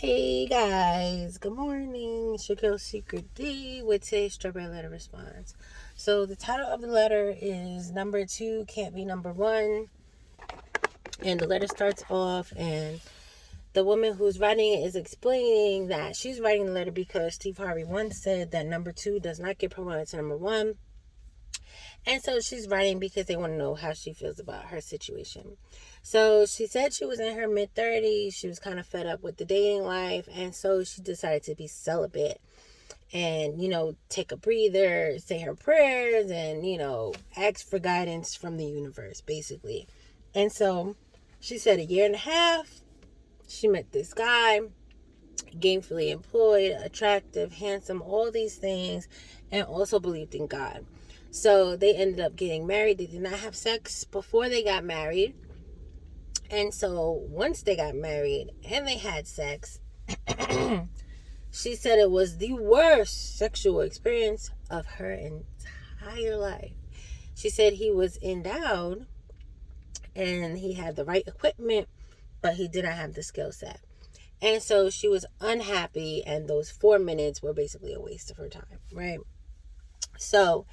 Hey guys, good morning. It's your girl SeekretD with today's strawberry letter response. So the title of the letter is Number 2 Can't Be Number 1. And the letter starts off, and the woman who's writing it is explaining that she's writing the letter because Steve Harvey once said that number 2 does not get promoted to number 1. And so she's writing because they want to know how she feels about her situation. So she said she was in her mid-30s. She was kind of fed up with the dating life. And so she decided to be celibate and, take a breather, say her prayers, and, ask for guidance from the universe, basically. And so she said a year and a half, she met this guy, gainfully employed, attractive, handsome, all these things, and also believed in God. So they ended up getting married. They did not have sex before they got married. And so once they got married and they had sex, she said it was the worst sexual experience of her entire life. She said he was endowed and he had the right equipment, but he did not have the skill set. And so she was unhappy, and those 4 minutes were basically a waste of her time, right? So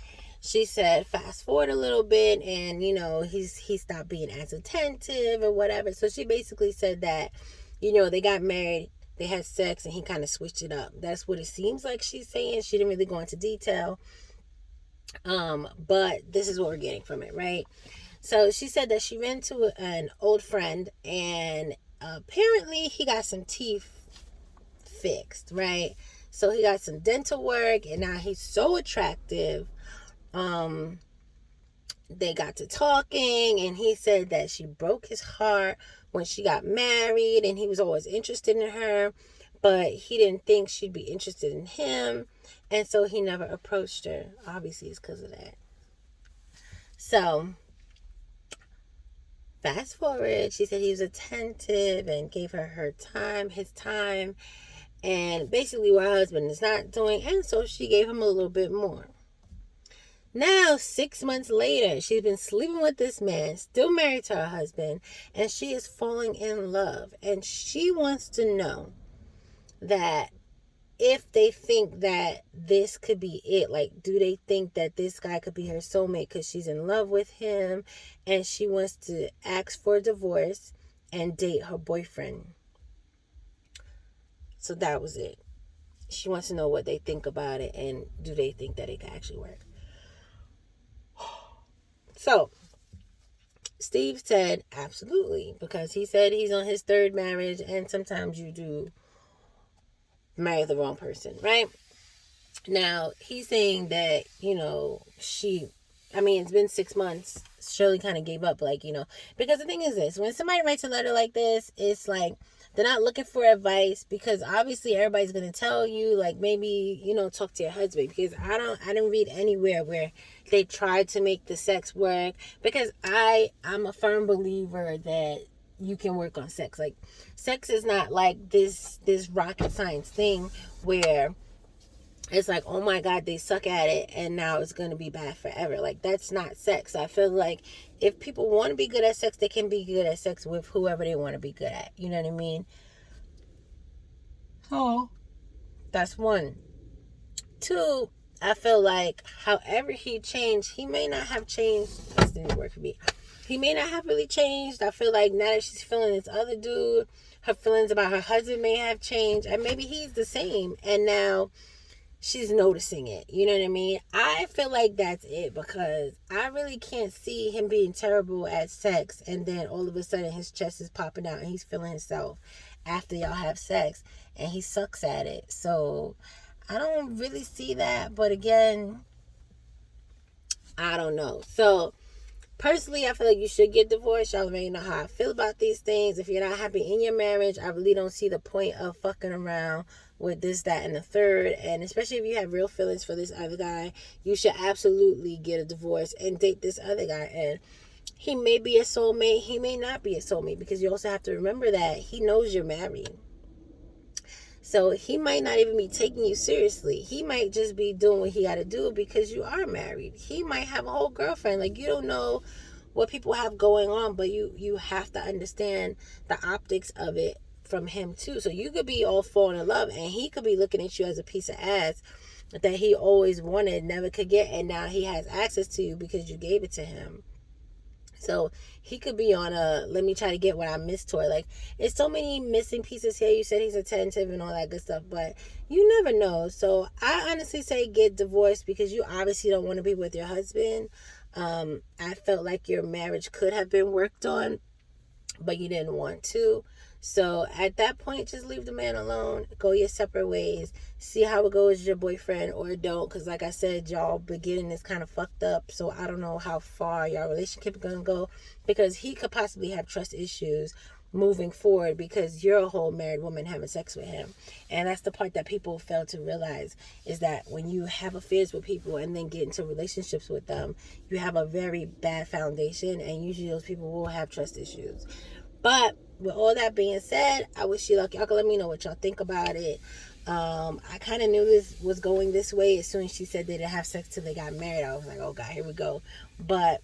she said fast forward a little bit, and he stopped being as attentive or whatever. So she basically said that they got married, they had sex, and he kind of switched it up. That's what it seems like she's saying. She didn't really go into detail, but this is what we're getting from it, right? So she said that she ran to an old friend, and apparently he got some teeth fixed, right? So he got some dental work, and now he's so attractive. They got to talking, and he said that she broke his heart when she got married, and he was always interested in her, but he didn't think she'd be interested in him, and so he never approached her. Obviously, it's because of that. So fast forward, she said he was attentive and gave her his time, and basically what her husband is not doing, and so she gave him a little bit more. Now, 6 months later, she's been sleeping with this man, still married to her husband, and she is falling in love. And she wants to know that if they think that this could be it, like, do they think that this guy could be her soulmate because she's in love with him, and she wants to ask for a divorce and date her boyfriend. So that was it. She wants to know what they think about it, and do they think that it can actually work. So Steve said absolutely, because he said he's on his 3rd marriage, and sometimes you do marry the wrong person, right? Now, he's saying that, it's been 6 months. Shirley kind of gave up, because the thing is this, when somebody writes a letter like this, it's like, they're not looking for advice, because obviously everybody's going to tell you, like, maybe, talk to your husband, because I didn't read anywhere where they tried to make the sex work, because I'm a firm believer that you can work on sex. Like, sex is not like this rocket science thing where it's like, oh my God, they suck at it and now it's going to be bad forever. Like, that's not sex. I feel like if people want to be good at sex, they can be good at sex with whoever they want to be good at. You know what I mean? Oh, that's one. 2, I feel like however he changed, he may not have changed. This didn't work for me. He may not have really changed. I feel like now that she's feeling this other dude, her feelings about her husband may have changed. And maybe he's the same. And now she's noticing it. You know what I mean? I feel like that's it, because I really can't see him being terrible at sex and then all of a sudden his chest is popping out and he's feeling himself after y'all have sex and he sucks at it. So I don't really see that, but again, I don't know. So personally, I feel like you should get divorced. Y'all already know how I feel about these things. If you're not happy in your marriage, I really don't see the point of fucking around with this, that, and the third. And especially if you have real feelings for this other guy, you should absolutely get a divorce and date this other guy. And he may be a soulmate, he may not be a soulmate, because you also have to remember that he knows you're married. So he might not even be taking you seriously. He might just be doing what he got to do because you are married. He might have a whole girlfriend. Like, you don't know what people have going on, but you have to understand the optics of it from him too. So you could be all falling in love, and he could be looking at you as a piece of ass that he always wanted, never could get, and now he has access to you because you gave it to him. So he could be on a let me try to get what I missed tour. Like, it's so many missing pieces here. You said he's attentive and all that good stuff, but you never know. So I honestly say get divorced because you obviously don't want to be with your husband. I felt like your marriage could have been worked on, but you didn't want to. So at that point, just leave the man alone. Go your separate ways. See how it goes with your boyfriend, or don't. Because like I said, y'all beginning is kind of fucked up. So I don't know how far your relationship is going to go. Because he could possibly have trust issues moving forward because you're a whole married woman having sex with him. And that's the part that people fail to realize, is that when you have affairs with people and then get into relationships with them, you have a very bad foundation, and usually those people will have trust issues. But with all that being said, I wish you luck. Y'all can let me know what y'all think about it. I kind of knew this was going this way as soon as she said they didn't have sex till they got married. I was like, oh God, here we go. But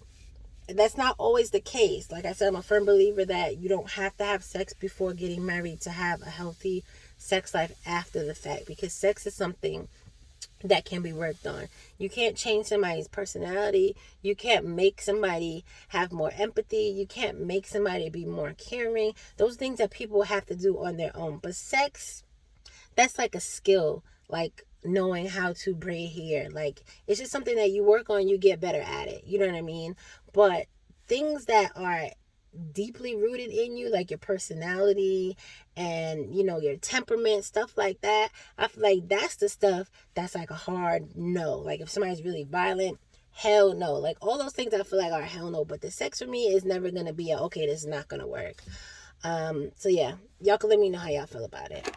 that's not always the case. Like I said, I'm a firm believer that you don't have to have sex before getting married to have a healthy sex life after the fact, because sex is something that can be worked on. You can't change somebody's personality. You can't make somebody have more empathy. You can't make somebody be more caring. Those things that people have to do on their own. But sex, that's like a skill, like knowing how to braid hair. Like, it's just something that you work on, you get better at it. You know what I mean? But things that are deeply rooted in you, like your personality and your temperament, stuff like that, I feel like that's the stuff that's like a hard no. Like if somebody's really violent, hell no. Like all those things I feel like are hell no. But the sex for me is never gonna be okay, this is not gonna work. So yeah, y'all can let me know how y'all feel about it.